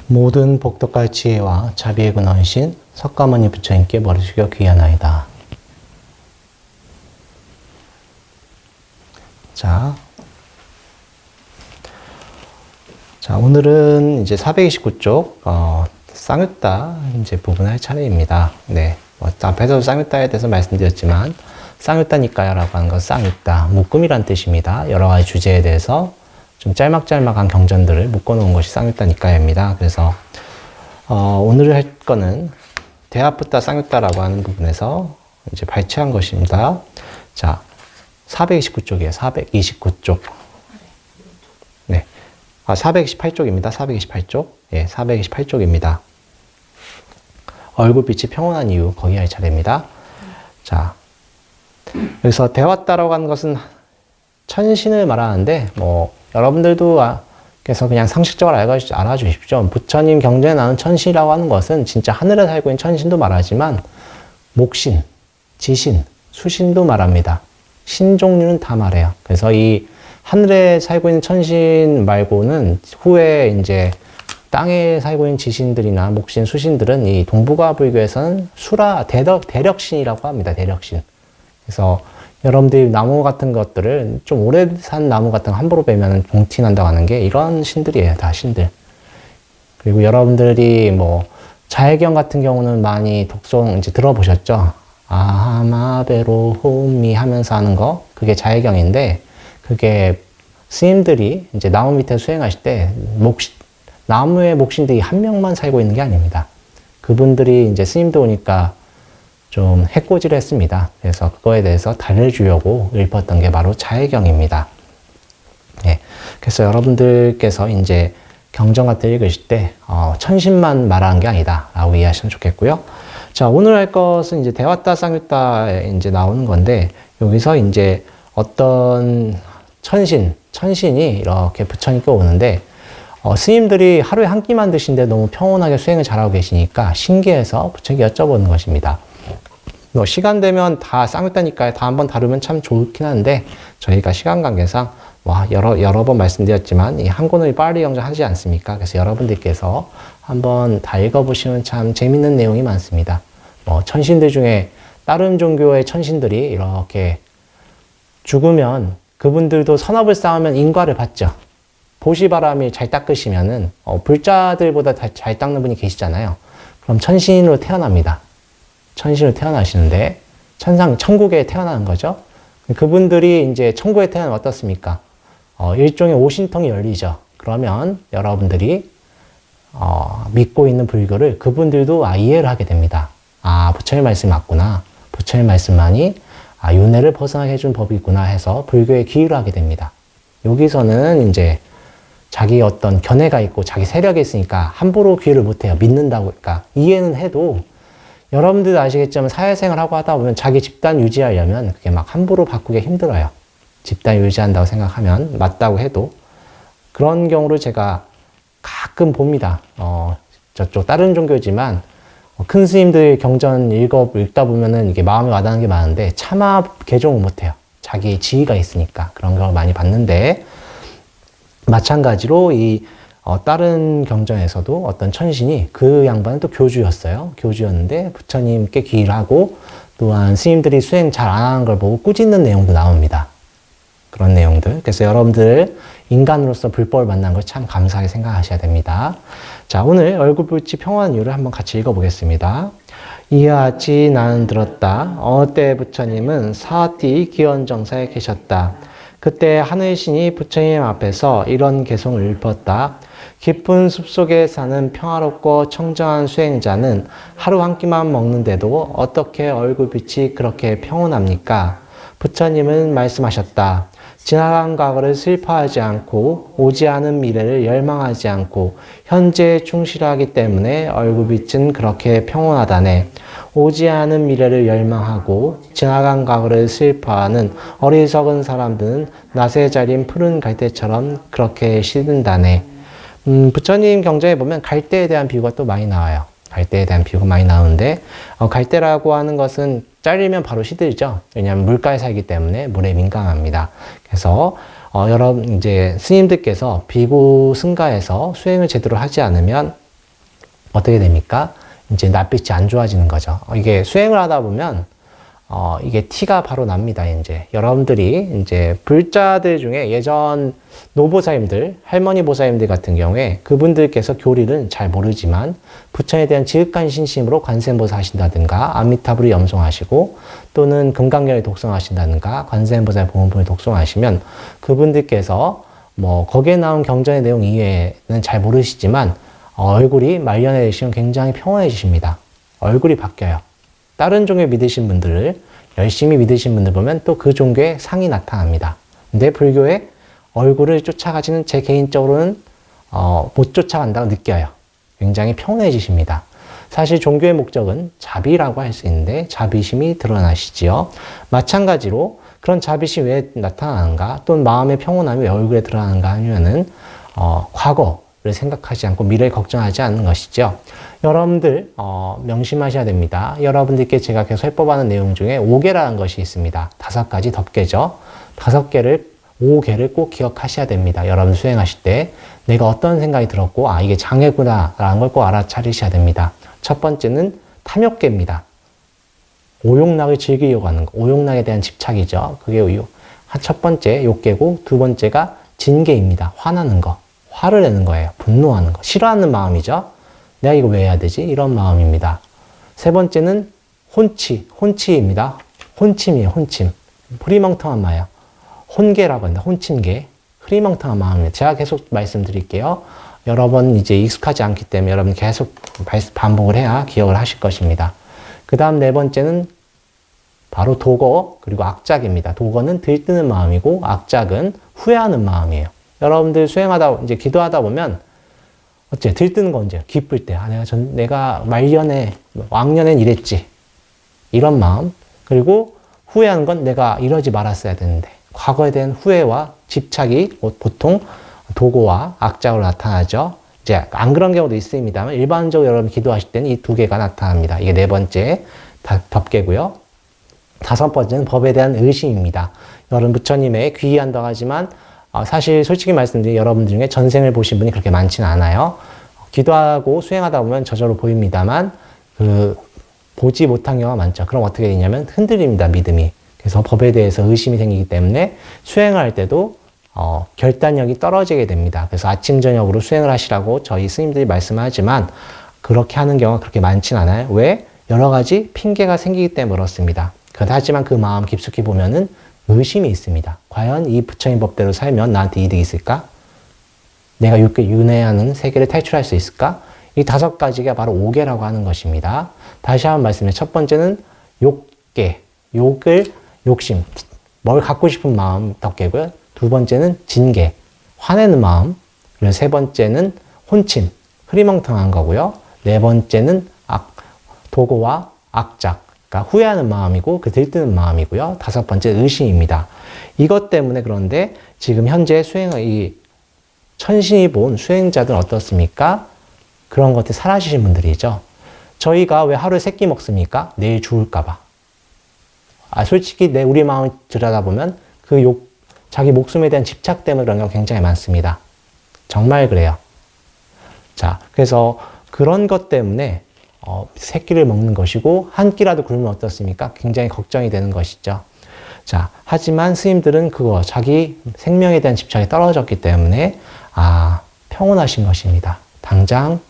모든 복덕할 지혜와 자비의 근원이신 석가모니 부처님께 머리 숙여 귀하나이다. 자, 오늘은 이제 429쪽, 쌍유따 이제 부분 할 차례입니다. 네. 앞에서도 쌍유따에 대해서 말씀드렸지만, 쌍유따니까야라고 하는 건 쌍유따, 묶음이란 뜻입니다. 여러 가지 주제에 대해서 좀 짤막짤막한 경전들을 묶어놓은 것이 쌍유따니까야입니다. 그래서, 오늘 할 거는 대하푸따 쌍유따라고 하는 부분에서 이제 발췌한 것입니다. 자, 429쪽이에요. 429쪽. 네. 428쪽입니다. 428쪽. 예, 428쪽입니다. 얼굴빛이 평온한 이유, 거기 할 차례입니다. 자, 여기서 대화따라고 하는 것은 천신을 말하는데, 여러분들도 그래서 그냥 상식적으로 알아주십시오. 부처님 경전에 나오는 천신이라고 하는 것은 진짜 하늘에 살고 있는 천신도 말하지만, 목신, 지신, 수신도 말합니다. 신 종류는 다 말해요. 그래서 이 하늘에 살고 있는 천신 말고는 후에 이제 땅에 살고 있는 지신들이나 목신, 수신들은 이 동북아 불교에서는 수라, 대력신이라고 합니다. 대력신. 그래서 여러분들이 나무 같은 것들을 좀 오래 산 나무 같은 거 함부로 베면 봉티 난다고 하는 게 이런 신들이에요. 다 신들. 그리고 여러분들이 자해경 같은 경우는 많이 독송 이제 들어보셨죠? 아마베로 호미 하면서 하는 거, 그게 자해경인데, 그게 스님들이 이제 나무 밑에 수행하실 때 나무의 목신들이 한 명만 살고 있는 게 아닙니다. 그분들이 이제 스님도 오니까 좀 해코지를 했습니다. 그래서 그거에 대해서 달래주려고 읊었던 게 바로 자해경입니다. 예. 그래서 여러분들께서 이제 경전 같은 거 읽으실 때, 천신만 말하는 게 아니다. 라고 이해하시면 좋겠고요. 자, 오늘 할 것은 이제 대화따 쌍유따에 이제 나오는 건데, 여기서 이제 어떤 천신이 이렇게 부처님께 오는데, 스님들이 하루에 한 끼만 드시는데 너무 평온하게 수행을 잘하고 계시니까 신기해서 부처님께 여쭤보는 것입니다. 시간 되면 다 쌍유따니까 다 한번 다루면 참 좋긴 한데, 저희가 시간 관계상 여러 번 말씀드렸지만 이 한 권을 빨리 경전하지 않습니까? 그래서 여러분들께서 한번 다 읽어보시면 참 재밌는 내용이 많습니다. 천신들 중에 다른 종교의 천신들이 이렇게 죽으면 그분들도 선업을 쌓으면 인과를 받죠. 보시바람이 잘 닦으시면은 불자들보다 잘 닦는 분이 계시잖아요. 그럼 천신으로 태어납니다. 천신으로 태어나시는데 천국에 태어나는 거죠. 그분들이 이제 천국에 태어나면 어떻습니까? 일종의 오신통이 열리죠. 그러면 여러분들이 믿고 있는 불교를 그분들도 이해를 하게 됩니다. 부처님 말씀이 맞구나. 부처님 말씀만이 윤회를 벗어나게 해준 법이구나 해서 불교에 귀의를 하게 됩니다. 여기서는 이제 자기 어떤 견해가 있고 자기 세력이 있으니까 함부로 귀의를 못해요. 믿는다고. 그러니까 이해는 해도 여러분들도 아시겠지만 사회생활 하고 하다 보면 자기 집단 유지하려면 그게 막 함부로 바꾸기 힘들어요. 집단 유지한다고 생각하면 맞다고 해도 그런 경우를 제가 가끔 봅니다. 저쪽 다른 종교지만 큰 스님들 경전 읽다 보면은 이게 마음에 와닿는 게 많은데 차마 개종을 못해요. 자기 지위가 있으니까 그런 걸 많이 봤는데 마찬가지로 이 다른 경전에서도 어떤 천신이 그 양반은 또 교주였어요. 교주였는데 부처님께 귀의를 하고 또한 스님들이 수행 잘 안 하는 걸 보고 꾸짖는 내용도 나옵니다. 그런 내용들. 그래서 여러분들 인간으로서 불법을 만난 걸 참 감사하게 생각하셔야 됩니다. 자, 오늘 얼굴빛이 평온한 이유를 한번 같이 읽어보겠습니다. 이하지 나는 들었다. 어느 때 부처님은 사티 기원정사에 계셨다. 그때 하늘신이 부처님 앞에서 이런 개송을 읊었다. 깊은 숲속에 사는 평화롭고 청정한 수행자는 하루 한 끼만 먹는데도 어떻게 얼굴빛이 그렇게 평온합니까? 부처님은 말씀하셨다. 지나간 과거를 슬퍼하지 않고 오지 않은 미래를 열망하지 않고 현재에 충실하기 때문에 얼굴빛은 그렇게 평온하다네. 오지 않은 미래를 열망하고 지나간 과거를 슬퍼하는 어리석은 사람들은 낫에 자린 푸른 갈대처럼 그렇게 시든다네. 부처님 경전에 보면 갈대에 대한 비유가 또 많이 나와요. 갈대에 대한 비유가 많이 나오는데 갈대라고 하는 것은 잘리면 바로 시들죠. 왜냐하면 물가에 살기 때문에 물에 민감합니다. 그래서 여러분 이제 스님들께서 비구 승가에서 수행을 제대로 하지 않으면 어떻게 됩니까? 이제 낯빛이 안 좋아지는 거죠. 이게 수행을 하다 보면 이게 티가 바로 납니다. 이제 여러분들이 이제 불자들 중에 예전 노보사님들, 할머니 보사님들 같은 경우에 그분들께서 교리는 잘 모르지만 부처에 대한 지극한 신심으로 관세음보살 하신다든가 아미타불을 염송하시고 또는 금강경을 독송하신다든가 관세음보살 보문본을 독송하시면 그분들께서 뭐 거기에 나온 경전의 내용 이외에는 잘 모르시지만 얼굴이 말년해지시면 굉장히 평온해지십니다. 얼굴이 바뀌어요. 다른 종교 믿으신 분들을 열심히 믿으신 분들 보면 또 그 종교의 상이 나타납니다. 근데 불교의 얼굴을 쫓아가지는 제 개인적으로는 못 쫓아간다고 느껴요. 굉장히 평온해지십니다. 사실 종교의 목적은 자비라고 할 수 있는데 자비심이 드러나시지요. 마찬가지로 그런 자비심이 왜 나타나는가 또는 마음의 평온함이 왜 얼굴에 드러나는가 하면은 과거를 생각하지 않고 미래를 걱정하지 않는 것이죠. 여러분들 명심하셔야 됩니다. 여러분들께 제가 계속 해법하는 내용 중에 5개라는 것이 있습니다. 5가지 덮개죠. 5개를 꼭 기억하셔야 됩니다. 여러분 수행하실 때 내가 어떤 생각이 들었고 이게 장애구나 라는 걸 꼭 알아차리셔야 됩니다. 첫 번째는 탐욕계입니다. 오욕락을 즐기려고 하는 거. 오욕락에 대한 집착이죠. 그게 첫 번째 욕계고 두 번째가 진계입니다. 화나는 거. 화를 내는 거예요. 분노하는 거. 싫어하는 마음이죠. 내가 이거 왜 해야 되지? 이런 마음입니다. 세 번째는 혼치입니다. 혼침이에요. 혼침. 흐리멍텅한 마음. 혼계라고 합니다. 혼침계. 흐리멍텅한 마음입니다. 제가 계속 말씀드릴게요. 여러 번 이제 익숙하지 않기 때문에 여러분 계속 반복을 해야 기억을 하실 것입니다. 그 다음 네 번째는 바로 도거 그리고 악작입니다. 도거는 들뜨는 마음이고 악작은 후회하는 마음이에요. 여러분들 수행하다 이제 기도하다 보면 들뜨는 건 언제요? 기쁠 때. 내가 말년에 왕년엔 이랬지. 이런 마음. 그리고 후회하는 건 내가 이러지 말았어야 되는데. 과거에 대한 후회와 집착이 보통 도고와 악작으로 나타나죠. 이제 안 그런 경우도 있습니다만 일반적으로 여러분 기도하실 때는 이 두 개가 나타납니다. 이게 네 번째 덮개고요. 다섯 번째는 법에 대한 의심입니다. 여러분 부처님의 귀의한다고 하지만 사실 솔직히 말씀드리면 여러분 중에 전생을 보신 분이 그렇게 많지는 않아요. 기도하고 수행하다 보면 저절로 보입니다만 보지 못한 경우가 많죠. 그럼 어떻게 되냐면 흔들립니다. 믿음이. 그래서 법에 대해서 의심이 생기기 때문에 수행할 때도 결단력이 떨어지게 됩니다. 그래서 아침 저녁으로 수행을 하시라고 저희 스님들이 말씀하지만 그렇게 하는 경우가 그렇게 많지는 않아요. 왜? 여러 가지 핑계가 생기기 때문에 그렇습니다. 하지만 그 마음 깊숙이 보면은 의심이 있습니다. 과연 이 부처님 법대로 살면 나한테 이득이 있을까? 내가 윤회하는 세계를 탈출할 수 있을까? 이 5가지가 바로 5개라고 하는 것입니다. 다시 한번 말씀드리면 첫 번째는 욕계, 욕심, 뭘 갖고 싶은 마음 덮개고요. 두 번째는 진계, 화내는 마음. 그리고 세 번째는 혼침, 흐리멍텅한 거고요. 네 번째는 도고와 악작, 그러니까 후회하는 마음이고 들뜨는 마음이고요. 다섯 번째 의심입니다. 이것 때문에 그런데 지금 현재 이 천신이 본 수행자들은 어떻습니까? 그런 것들 사라지신 분들이죠. 저희가 왜 하루에 3끼 먹습니까? 내일 죽을까봐. 솔직히 우리 마음을 들여다보면 자기 목숨에 대한 집착 때문에 그런 경우가 굉장히 많습니다. 정말 그래요. 자, 그래서 그런 것 때문에 3끼를 먹는 것이고 한 끼라도 굶으면 어떻습니까? 굉장히 걱정이 되는 것이죠. 자, 하지만 스님들은 자기 생명에 대한 집착이 떨어졌기 때문에 평온하신 것입니다. 당장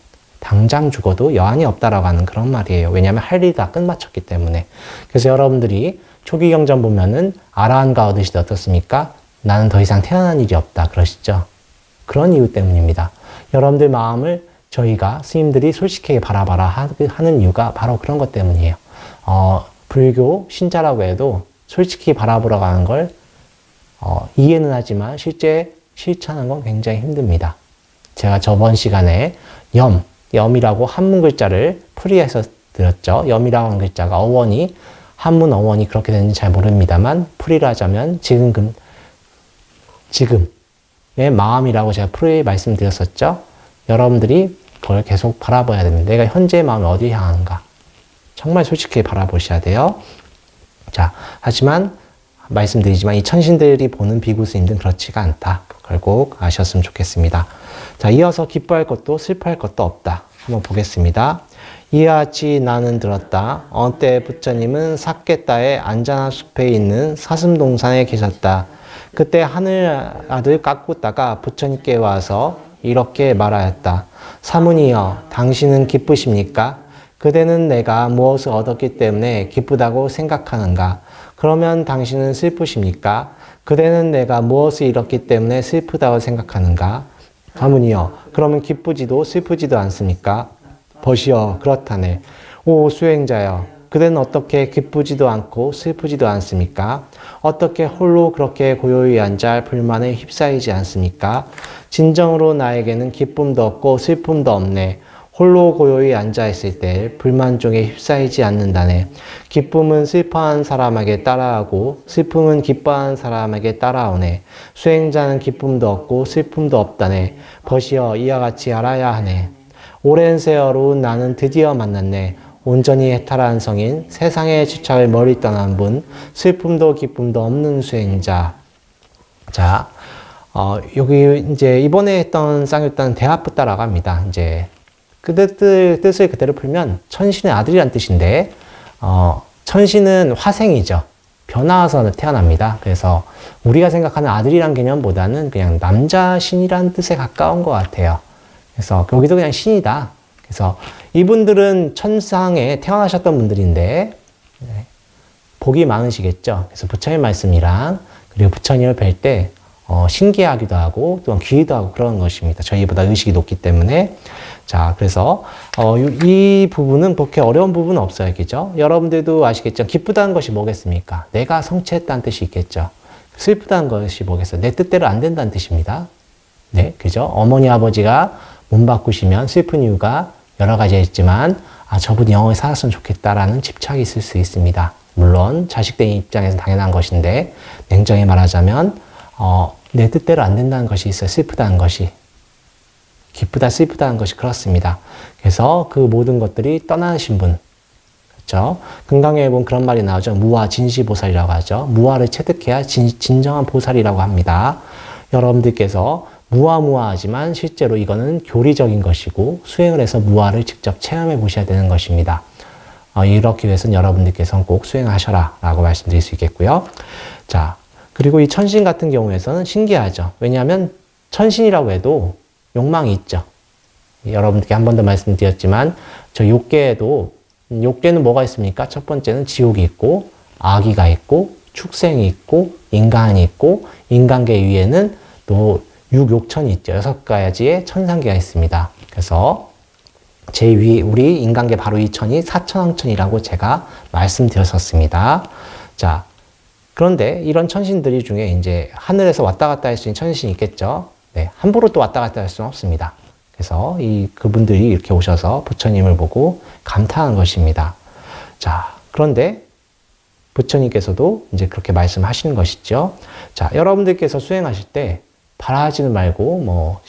죽어도 여한이 없다라고 하는 그런 말이에요. 왜냐하면 할 일이 다 끝마쳤기 때문에. 그래서 여러분들이 초기 경전 보면은 아라한가 얻으실 때 어떻습니까? 나는 더 이상 태어난 일이 없다 그러시죠. 그런 이유 때문입니다. 여러분들 마음을 저희가 스님들이 솔직하게 바라봐라 하는 이유가 바로 그런 것 때문이에요. 불교 신자라고 해도 솔직히 바라보라고 하는 걸 이해는 하지만 실제 실천하는 건 굉장히 힘듭니다. 제가 저번 시간에 염이라고 한문 글자를 풀이해서 드렸죠. 염이라고 하는 글자가 한문 어원이 그렇게 되는지 잘 모릅니다만 풀이를 하자면 지금의 마음이라고 제가 풀이 말씀드렸었죠. 여러분들이 그걸 계속 바라봐야 됩니다. 내가 현재의 마음이 어디 향하는가. 정말 솔직히 바라보셔야 돼요. 자, 하지만 말씀드리지만 이 천신들이 보는 비구 스님들은 그렇지가 않다. 그걸 꼭 아셨으면 좋겠습니다. 자, 이어서 기뻐할 것도 슬퍼할 것도 없다. 한번 보겠습니다. 이와 같이 나는 들었다. 어느 때 부처님은 삿개따의 안전한 숲에 있는 사슴동산에 계셨다. 그때 하늘아들 깎고따가 부처님께 와서 이렇게 말하였다. 사문이여, 당신은 기쁘십니까? 그대는 내가 무엇을 얻었기 때문에 기쁘다고 생각하는가? 그러면 당신은 슬프십니까? 그대는 내가 무엇을 잃었기 때문에 슬프다고 생각하는가? 사문이여, 그러면 기쁘지도 슬프지도 않습니까? 벗이여, 그렇다네. 오 수행자여, 그대는 어떻게 기쁘지도 않고 슬프지도 않습니까? 어떻게 홀로 그렇게 고요히 앉아 불만에 휩싸이지 않습니까? 진정으로 나에게는 기쁨도 없고 슬픔도 없네. 홀로 고요히 앉아있을 때 불만 중에 휩싸이지 않는다네. 기쁨은 슬퍼하는 사람에게 따라하고 슬픔은 기뻐하는 사람에게 따라오네. 수행자는 기쁨도 없고 슬픔도 없다네. 벗이여, 이와 같이 알아야 하네. 오랜 세월후 나는 드디어 만났네. 온전히 해탈한 성인, 세상의 집착을 멀리 떠난 분, 슬픔도 기쁨도 없는 수행자. 자, 여기 이제 이번에 했던 쌍욕단 대합부따라고 합니다. 이제 그 뜻을 그대로 풀면 천신의 아들이란 뜻인데, 천신은 화생이죠. 변화와서 태어납니다. 그래서 우리가 생각하는 아들이란 개념보다는 그냥 남자신이란 뜻에 가까운 것 같아요. 그래서 여기도 그냥 신이다. 그래서 이분들은 천상에 태어나셨던 분들인데 복이 많으시겠죠. 그래서 부처님 말씀이랑 그리고 부처님을 뵐 때 신기하기도 하고 또한 귀히도 하고 그런 것입니다. 저희보다 의식이 높기 때문에. 자, 그래서 이 부분은 그렇게 어려운 부분은 없어요. 그죠? 여러분들도 아시겠죠? 기쁘다는 것이 뭐겠습니까? 내가 성취했다는 뜻이 있겠죠. 슬프다는 것이 뭐겠어요? 내 뜻대로 안 된다는 뜻입니다. 네, 그죠? 어머니 아버지가 몸 바꾸시면 슬픈 이유가 여러 가지 있지만 저분이 영원히 살았으면 좋겠다라는 집착이 있을 수 있습니다. 물론 자식된 입장에서는 당연한 것인데 냉정히 말하자면 내 뜻대로 안 된다는 것이 있어요. 슬프다는 것이. 기쁘다 슬프다는 것이 그렇습니다. 그래서 그 모든 것들이 떠나신 분, 그렇죠? 금강에 보면 그런 말이 나오죠. 무아 진시보살이라고 하죠. 무아를 체득해야 진정한 보살이라고 합니다. 여러분들께서 무아무아하지만 실제로 이거는 교리적인 것이고 수행을 해서 무아를 직접 체험해 보셔야 되는 것입니다. 이렇게 위해서는 여러분들께서는 꼭 수행하셔라 라고 말씀드릴 수 있겠고요. 자, 그리고 이 천신 같은 경우에서는 신기하죠. 왜냐하면 천신이라고 해도 욕망이 있죠. 여러분들께 한 번 더 말씀드렸지만 저 욕계에도 욕계는 뭐가 있습니까? 첫 번째는 지옥이 있고 아기가 있고 축생이 있고 인간이 있고 인간계 위에는 또 육욕천이 있죠. 6가지의 천상계가 있습니다. 그래서 제2 우리 인간계 바로 이 천이 사천왕천이라고 제가 말씀드렸었습니다. 자, 그런데 이런 천신들이 중에 이제 하늘에서 왔다 갔다 할 수 있는 천신이 있겠죠. 네, 함부로 또 왔다 갔다 할 수는 없습니다. 그래서 그분들이 이렇게 오셔서 부처님을 보고 감탄한 것입니다. 자, 그런데 부처님께서도 이제 그렇게 말씀하시는 것이죠. 자, 여러분들께서 수행하실 때 바라지는 말고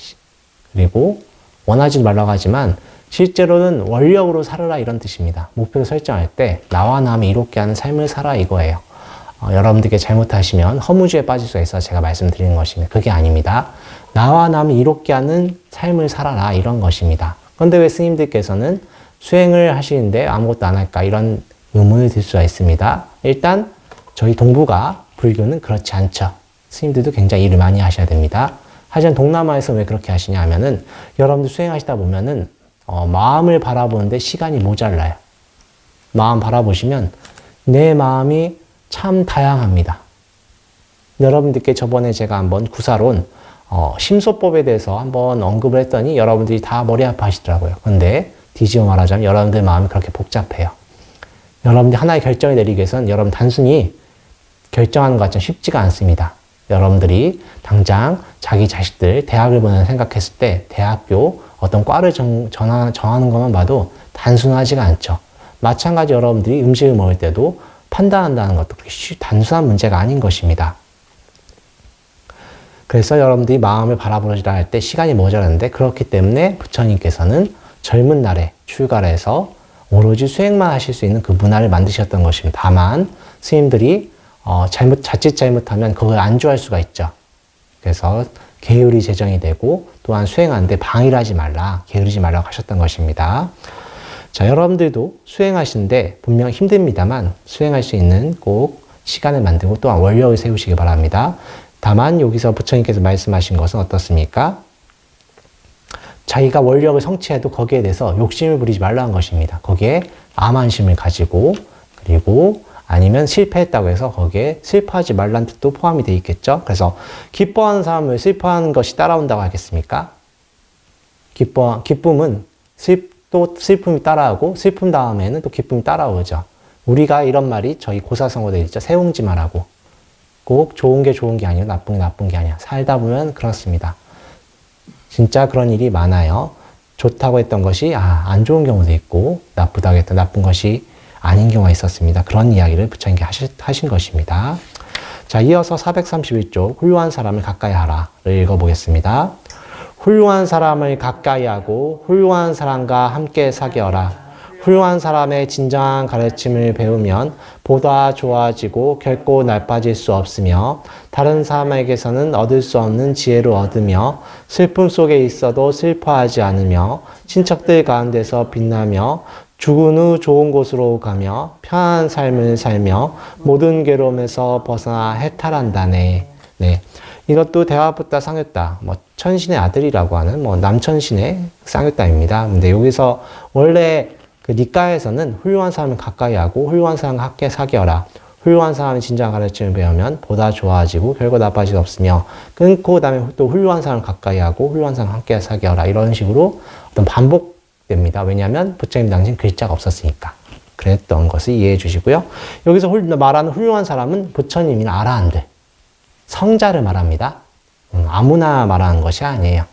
그리고 원하지 말라고 하지만 실제로는 원력으로 살아라 이런 뜻입니다. 목표를 설정할 때 나와 남이 이롭게 하는 삶을 살아 이거예요. 여러분들께 잘못하시면 허무주의에 빠질 수가 있어서 제가 말씀드리는 것입니다. 그게 아닙니다. 나와 남이 이롭게 하는 삶을 살아라 이런 것입니다. 그런데 왜 스님들께서는 수행을 하시는데 아무것도 안 할까 이런 의문을 들 수가 있습니다. 일단 저희 동북아 불교는 그렇지 않죠. 스님들도 굉장히 일을 많이 하셔야 됩니다. 하지만 동남아에서 왜 그렇게 하시냐 하면은 여러분들 수행하시다 보면은 마음을 바라보는데 시간이 모자라요. 마음 바라보시면 내 마음이 참 다양합니다. 여러분들께 저번에 제가 한번 구사론 심소법에 대해서 한번 언급을 했더니 여러분들이 다 머리 아파하시더라고요. 근데 뒤집어 말하자면 여러분들 마음이 그렇게 복잡해요. 여러분들이 하나의 결정을 내리기 위해서는 여러분 단순히 결정하는 것 같지만 쉽지가 않습니다. 여러분들이 당장 자기 자식들 대학을 보내는 생각했을 때 대학교 어떤 과를 정하는 것만 봐도 단순하지가 않죠. 마찬가지 여러분들이 음식을 먹을 때도 판단한다는 것도 그렇게 단순한 문제가 아닌 것입니다. 그래서 여러분들이 마음을 바라보시라 할 때 시간이 모자라는데 그렇기 때문에 부처님께서는 젊은 날에 출가를 해서 오로지 수행만 하실 수 있는 그 문화를 만드셨던 것입니다. 다만 스님들이 자칫 잘못하면 그걸 안주할 수가 있죠. 그래서 게으리 제정이 되고 또한 수행하는데 방해를 하지 말라, 게으르지 말라고 하셨던 것입니다. 자, 여러분들도 수행하시는데 분명 힘듭니다만 수행할 수 있는 꼭 시간을 만들고 또한 원력을 세우시기 바랍니다. 다만 여기서 부처님께서 말씀하신 것은 어떻습니까? 자기가 원력을 성취해도 거기에 대해서 욕심을 부리지 말라는 것입니다. 거기에 암한심을 가지고, 그리고 아니면 실패했다고 해서 거기에 슬퍼하지 말라는 뜻도 포함이 되어 있겠죠. 그래서 기뻐하는 사람을 슬퍼하는 것이 따라온다고 하겠습니까? 기쁨은 또 슬픔이 따라오고 슬픔 다음에는 또 기쁨이 따라오죠. 우리가 이런 말이 저희 고사성어에 있죠. 새옹지 말하고. 꼭 좋은 게 좋은 게 아니고 나쁜 게 나쁜 게 아니야. 살다 보면 그렇습니다. 진짜 그런 일이 많아요. 좋다고 했던 것이 안 좋은 경우도 있고 나쁘다고 했던 나쁜 것이 아닌 경우가 있었습니다. 그런 이야기를 부처님께 하신 것입니다. 자, 이어서 431쪽 훌륭한 사람을 가까이 하라를 읽어보겠습니다. 훌륭한 사람을 가까이 하고 훌륭한 사람과 함께 사귀어라. 훌륭한 사람의 진정한 가르침을 배우면 보다 좋아지고 결코 나빠질 수 없으며 다른 사람에게서는 얻을 수 없는 지혜를 얻으며 슬픔 속에 있어도 슬퍼하지 않으며 친척들 가운데서 빛나며 죽은 후 좋은 곳으로 가며 편안한 삶을 살며 모든 괴로움에서 벗어나 해탈한다네. 네. 이것도 대화부타 상유따, 천신의 아들이라고 하는 남천신의 상유따입니다. 근데 여기서 원래 그 니까에서는 훌륭한 사람을 가까이 하고 훌륭한 사람과 함께 사귀어라. 훌륭한 사람이 진정한 가르침을 배우면 보다 좋아지고 결코 나빠질 수 없으며 끊고 그다음에 또 훌륭한 사람을 가까이 하고 훌륭한 사람과 함께 사귀어라. 이런 식으로 어떤 반복됩니다. 왜냐하면 부처님 당시엔 글자가 없었으니까. 그랬던 것을 이해해 주시고요. 여기서 말하는 훌륭한 사람은 부처님이나 아라한들, 성자를 말합니다. 아무나 말하는 것이 아니에요.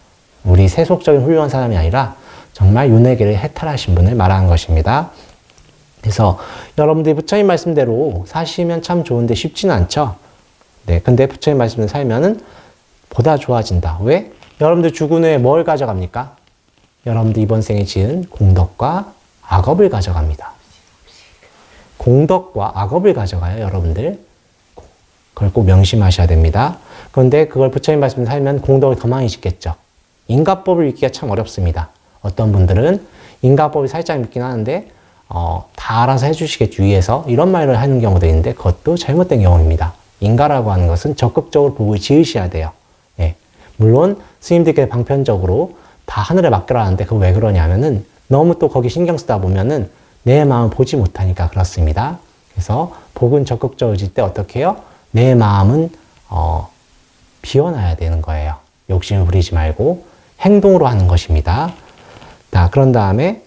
우리 세속적인 훌륭한 사람이 아니라 정말 윤회계를 해탈하신 분을 말하는 것입니다. 그래서 여러분들이 부처님 말씀대로 사시면 참 좋은데 쉽지는 않죠. 네, 근데 부처님 말씀대로 살면은 보다 좋아진다. 왜? 여러분들 죽은 후에 뭘 가져갑니까? 여러분들 이번 생에 지은 공덕과 악업을 가져갑니다. 공덕과 악업을 가져가요, 여러분들. 그걸 꼭 명심하셔야 됩니다. 그런데 그걸 부처님 말씀대로 살면 공덕을 더 많이 짓겠죠. 인가법을 읽기가 참 어렵습니다. 어떤 분들은 인가법이 살짝 믿긴 하는데 다 알아서 해주시겠지 위해서 이런 말을 하는 경우도 있는데 그것도 잘못된 경우입니다. 인가라고 하는 것은 적극적으로 복을 지으셔야 돼요. 예. 물론 스님들께 방편적으로 다 하늘에 맡겨라는데 그거 왜 그러냐면은 너무 또 거기 신경 쓰다 보면은 내 마음을 보지 못하니까 그렇습니다. 그래서 복은 적극적으로 질 때 어떻게 해요? 내 마음은 비워놔야 되는 거예요. 욕심을 부리지 말고 행동으로 하는 것입니다. 자, 그런 다음에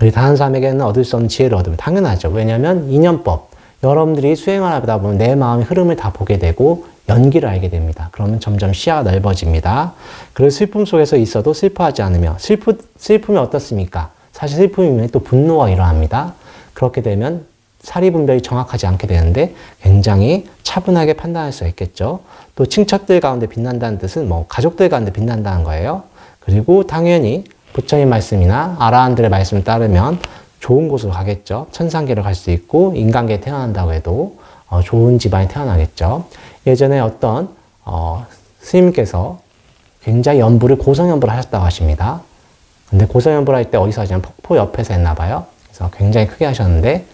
우리 다른 사람에게는 얻을 수 없는 지혜를 얻으면 당연하죠. 왜냐하면 인연법. 여러분들이 수행을 하다 보면 내 마음의 흐름을 다 보게 되고 연기를 알게 됩니다. 그러면 점점 시야가 넓어집니다. 그래서 슬픔 속에서 있어도 슬퍼하지 않으며 슬픔이 어떻습니까? 사실 슬픔이면 또 분노가 일어납니다. 그렇게 되면 사리분별이 정확하지 않게 되는데 굉장히 차분하게 판단할 수 있겠죠. 또 친척들 가운데 빛난다는 뜻은 가족들 가운데 빛난다는 거예요. 그리고 당연히 부처님 말씀이나 아라한들의 말씀을 따르면 좋은 곳으로 가겠죠. 천상계를 갈 수 있고 인간계에 태어난다고 해도 좋은 집안에 태어나겠죠. 예전에 어떤 스님께서 굉장히 고성연부를 하셨다고 하십니다. 근데 고성연부를 할 때 어디서 하냐면 폭포 옆에서 했나 봐요. 그래서 굉장히 크게 하셨는데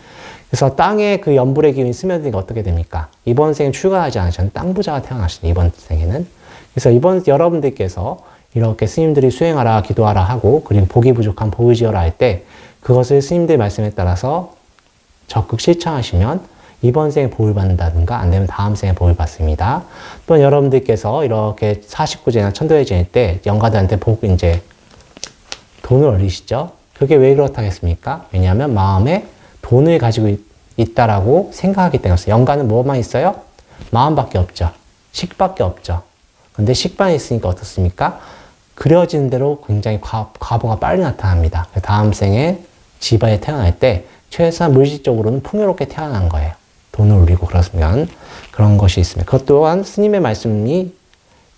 그래서 땅에 그 연불의 기운이 스며드니까 어떻게 됩니까? 이번 생에 출가하지 않으셨는데 땅부자가 태어나시네, 이번 생에는. 그래서 여러분들께서 이렇게 스님들이 수행하라, 기도하라 하고, 그리고 복이 부족한 복을 지어라 할 때, 그것을 스님들의 말씀에 따라서 적극 실천하시면, 이번 생에 복을 받는다든가, 안 되면 다음 생에 복을 받습니다. 또한 여러분들께서 이렇게 49제나 천도회 지낼 때, 영가들한테 돈을 올리시죠? 그게 왜 그렇다겠습니까? 왜냐하면 마음에 돈을 가지고 있다라고 생각하기 때문에. 영가는 뭐만 있어요? 마음밖에 없죠. 식밖에 없죠. 근데 식반이 있으니까 어떻습니까? 그려지는 대로 굉장히 과보가 빨리 나타납니다. 다음 생에 집안에 태어날 때 최소한 물질적으로는 풍요롭게 태어난 거예요. 돈을 올리고 그러면 그런 것이 있습니다. 그것 또한 스님의 말씀이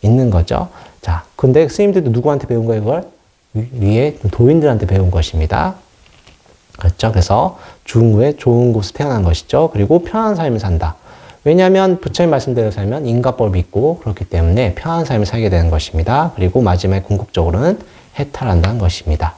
있는 거죠. 자, 근데 스님들도 누구한테 배운 거예요, 그걸? 위에 도인들한테 배운 것입니다. 그렇죠. 그래서 죽은 후에 좋은 곳에 태어난 것이죠. 그리고 편안한 삶을 산다. 왜냐하면 부처님 말씀대로 살면 인과법을 믿고 그렇기 때문에 편안한 삶을 살게 되는 것입니다. 그리고 마지막에 궁극적으로는 해탈한다는 것입니다.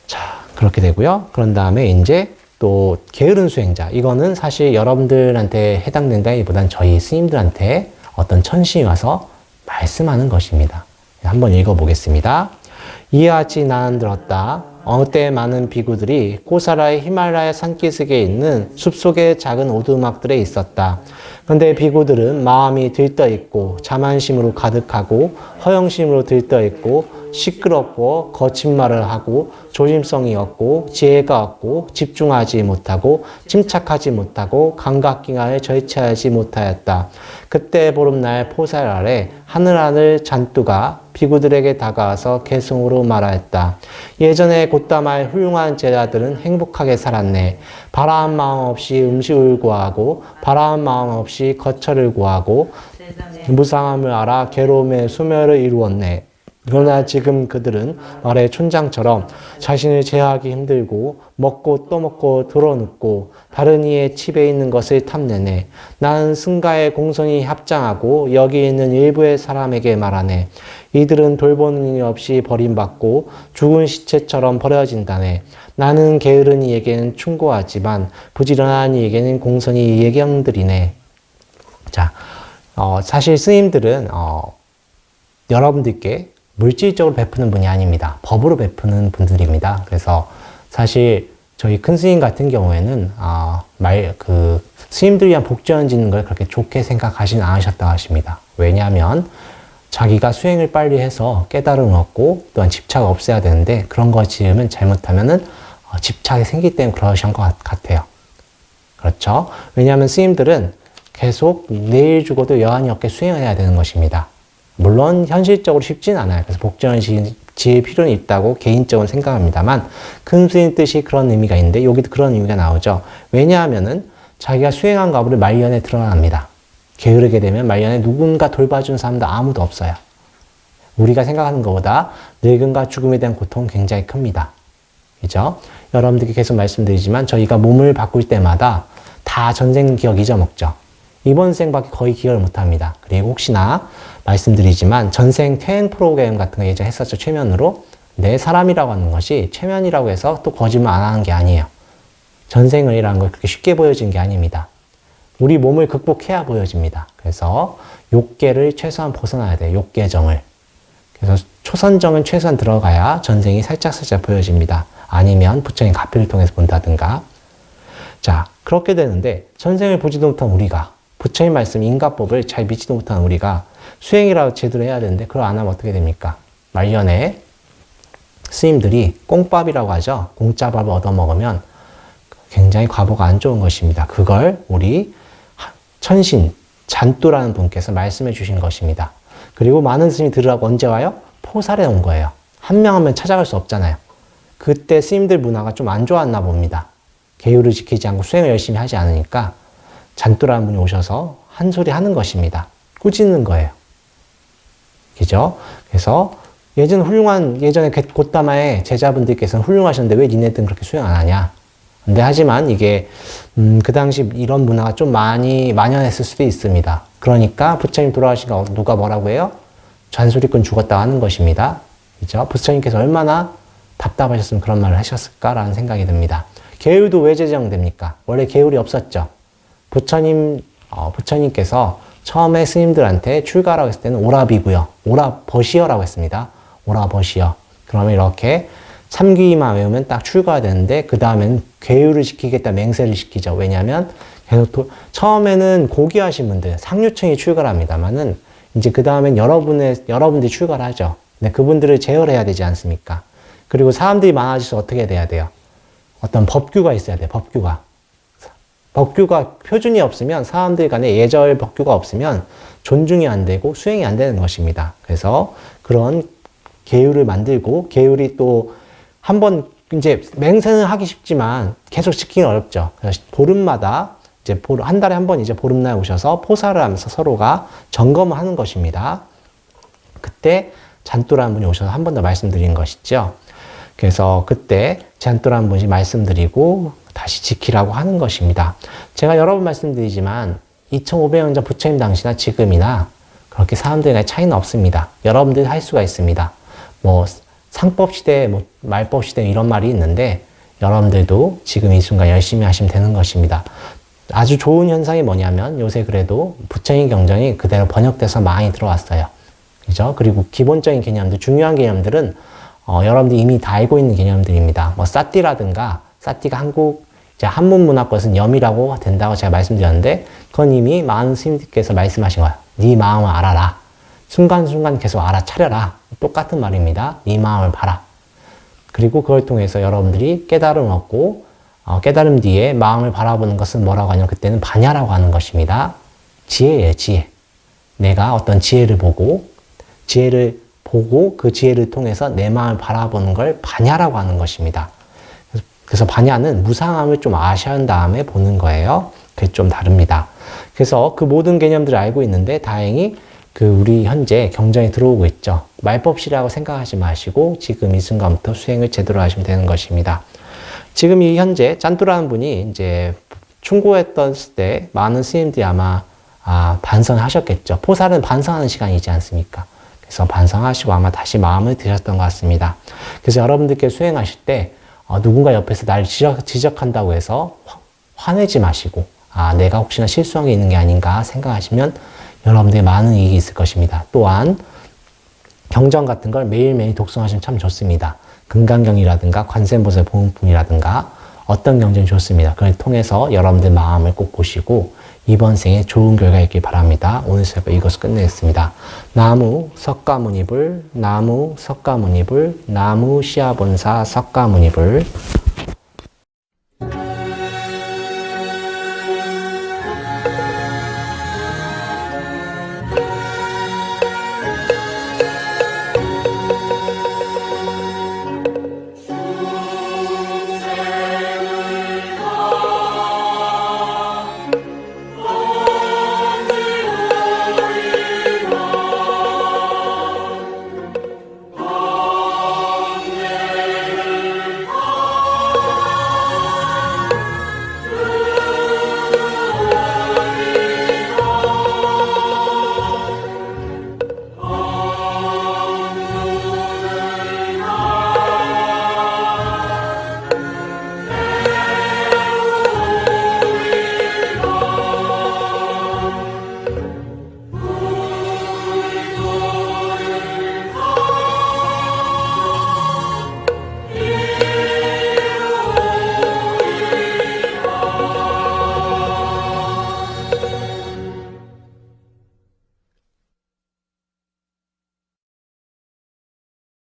자, 그렇게 되고요. 그런 다음에 이제 또 게으른 수행자. 이거는 사실 여러분들한테 해당된다기보단 저희 스님들한테 어떤 천신이 와서 말씀하는 것입니다. 한번 읽어보겠습니다. 이하지 나는 들었다. 어느 때 많은 비구들이 고사라의 히말라야 산기슭에 있는 숲속의 작은 오두막들에 있었다. 그런데 비구들은 마음이 들떠있고 자만심으로 가득하고 허영심으로 들떠있고 시끄럽고 거친 말을 하고 조심성이 없고 지혜가 없고 집중하지 못하고 침착하지 못하고 감각기관을 절제하지 못하였다. 그때 보름날 포살 아래 하늘하늘 잔뚜가 비구들에게 다가와서 개성으로 말하였다. 예전에 곧다말 훌륭한 제자들은 행복하게 살았네. 바라는 마음 없이 음식을 구하고 바라는 마음 없이 거처를 구하고 무상함을 알아 괴로움의 소멸을 이루었네. 그러나 지금 그들은 말의 촌장처럼 자신을 제어하기 힘들고 먹고 또 먹고 들어눕고 다른 이의 칩에 있는 것을 탐내네. 나는 승가의 공손히 합장하고 여기 있는 일부의 사람에게 말하네. 이들은 돌보는 이 없이 버림받고 죽은 시체처럼 버려진다네. 나는 게으른 이에게는 충고하지만 부지런한 이에게는 공손히 예경드리네. 자, 사실 스님들은 여러분들께 물질적으로 베푸는 분이 아닙니다. 법으로 베푸는 분들입니다. 그래서 사실 저희 큰 스님 같은 경우에는 스님들 위한 복전 짓는 걸 그렇게 좋게 생각하진 않으셨다고 하십니다. 왜냐하면 자기가 수행을 빨리 해서 깨달음을 얻고 또한 집착을 없애야 되는데 그런 거 지으면 잘못하면은 집착이 생기기 때문에 그러신 것 같아요. 그렇죠? 왜냐하면 스님들은 계속 내일 죽어도 여한이 없게 수행을 해야 되는 것입니다. 물론 현실적으로 쉽진 않아요. 그래서 복전을 지을 필요는 있다고 개인적으로 생각합니다만 큰 스님 뜻이 그런 의미가 있는데 여기도 그런 의미가 나오죠. 왜냐하면은 자기가 수행한 과보를 말년에 드러납니다. 게으르게 되면 말년에 누군가 돌봐주는 사람도 아무도 없어요. 우리가 생각하는 것보다 늙음과 죽음에 대한 고통은 굉장히 큽니다. 그죠? 여러분들께 계속 말씀드리지만 저희가 몸을 바꿀 때마다 다 전생 기억 잊어먹죠. 이번 생밖에 거의 기억을 못합니다. 그리고 혹시나 말씀드리지만 전생 퇴행 프로그램 같은 거 예전에 했었죠. 최면으로. 내 사람이라고 하는 것이 최면이라고 해서 또 거짓말 안 하는 게 아니에요. 전생을이라는 걸 그렇게 쉽게 보여지는 게 아닙니다. 우리 몸을 극복해야 보여집니다. 그래서 욕계를 최소한 벗어나야 돼요. 욕계정을. 그래서 초선정은 최소한 들어가야 전생이 살짝살짝 보여집니다. 아니면 부처님 가피를 통해서 본다든가. 자, 그렇게 되는데 전생을 보지도 못한 우리가 부처님 말씀 인과법을 잘 믿지도 못한 우리가 수행이라도 제대로 해야 되는데 그걸 안 하면 어떻게 됩니까? 말년에 스님들이 꽁밥이라고 하죠. 공짜밥을 얻어먹으면 굉장히 과보가 안 좋은 것입니다. 그걸 우리 천신, 잔뚜라는 분께서 말씀해 주신 것입니다. 그리고 많은 스님이 들으라고 언제 와요? 포살에 온 거예요. 한 명 한 명 찾아갈 수 없잖아요. 그때 스님들 문화가 좀 안 좋았나 봅니다. 계율을 지키지 않고 수행을 열심히 하지 않으니까 잔뚜라는 분이 오셔서 한 소리 하는 것입니다. 꾸짖는 거예요. 그죠? 그래서 예전에 곧다마의 제자분들께서는 훌륭하셨는데 왜 니네들은 그렇게 수행 안 하냐? 근데 하지만 이게 그 당시 이런 문화가 좀 많이 만연했을 수도 있습니다. 그러니까 부처님 돌아가시니까 누가 뭐라고 해요? 잔소리꾼 죽었다 하는 것입니다. 그죠? 부처님께서 얼마나 답답하셨으면 그런 말을 하셨을까라는 생각이 듭니다. 계율도 왜 제정됩니까? 원래 계율이 없었죠. 부처님께서 처음에 스님들한테 출가라고 했을 때는 오라비고요. 오라버시어라고 했습니다. 오라버시어. 그러면 이렇게 3귀만 외우면 딱 출가가 되는데 그 다음엔 계율을 지키겠다 맹세를 시키죠. 왜냐하면 계속 처음에는 고귀하신 분들 상류층이 출가를 합니다만은 이제 그 다음엔 여러분들이 출가를 하죠. 근데 그분들을 제어해야 되지 않습니까? 그리고 사람들이 많아질수록 어떻게 돼야 돼요? 어떤 법규가 있어야 돼요. 법규가 표준이 없으면 사람들 간에 예절 법규가 없으면 존중이 안 되고 수행이 안 되는 것입니다. 그래서 그런 계율을 만들고 계율이 또 한번 이제 맹세는 하기 쉽지만 계속 지키기는 어렵죠. 그래서 보름마다 이제 한 달에 한 번 이제 보름날 오셔서 포사를 하면서 서로가 점검을 하는 것입니다. 그때 잔뚜라는 분이 오셔서 한 번 더 말씀드린 것이죠. 그래서 그때 잔뚜라는 분이 말씀드리고 다시 지키라고 하는 것입니다. 제가 여러 번 말씀드리지만 2500년 전 부처님 당시나 지금이나 그렇게 사람들 간에 차이는 없습니다. 여러분들이 할 수가 있습니다. 뭐 상법 시대, 뭐 말법 시대 이런 말이 있는데 여러분들도 지금 이 순간 열심히 하시면 되는 것입니다. 아주 좋은 현상이 뭐냐면 요새 그래도 부처님 경전이 그대로 번역돼서 많이 들어왔어요. 그죠? 그리고 기본적인 개념들, 중요한 개념들은 여러분들이 이미 다 알고 있는 개념들입니다. 뭐 사띠라든가 사띠가 이제 한문 문화권에서는 염이라고 된다고 제가 말씀드렸는데 그건 이미 많은 스님들께서 말씀하신 거예요. 네 마음을 알아라. 순간순간 계속 알아차려라. 똑같은 말입니다. 네 마음을 봐라. 그리고 그걸 통해서 여러분들이 깨달음을 얻고 깨달음 뒤에 마음을 바라보는 것은 뭐라고 하냐면 그때는 반야라고 하는 것입니다. 지혜예요, 지혜. 내가 어떤 지혜를 보고 그 지혜를 통해서 내 마음을 바라보는 걸 반야라고 하는 것입니다. 그래서 반야는 무상함을 좀 아셔야 한 다음에 보는 거예요. 그게 좀 다릅니다. 그래서 그 모든 개념들을 알고 있는데 다행히 우리 현재 경전에 들어오고 있죠. 말법시라고 생각하지 마시고 지금 이 순간부터 수행을 제대로 하시면 되는 것입니다. 지금 이 현재 짠뚜라는 분이 이제 충고했던 때 많은 스님들이 아마 반성을 하셨겠죠. 포살은 반성하는 시간이지 않습니까? 그래서 반성하시고 아마 다시 마음을 드셨던 것 같습니다. 그래서 여러분들께 수행하실 때 누군가 옆에서 날 지적한다고 해서 화내지 마시고 내가 혹시나 실수한 게 있는 게 아닌가 생각하시면 여러분들의 많은 이익이 있을 것입니다. 또한 경전 같은 걸 매일매일 독송하시면 참 좋습니다. 금강경이라든가 관세음보살 보음품이라든가 어떤 경전이 좋습니다. 그걸 통해서 여러분들 마음을 꼭 보시고 이번 생에 좋은 결과 있길 바랍니다. 오늘 수업 이것을 끝내겠습니다. 나무 석가모니불, 나무 석가모니불, 나무 시아본사 석가모니불.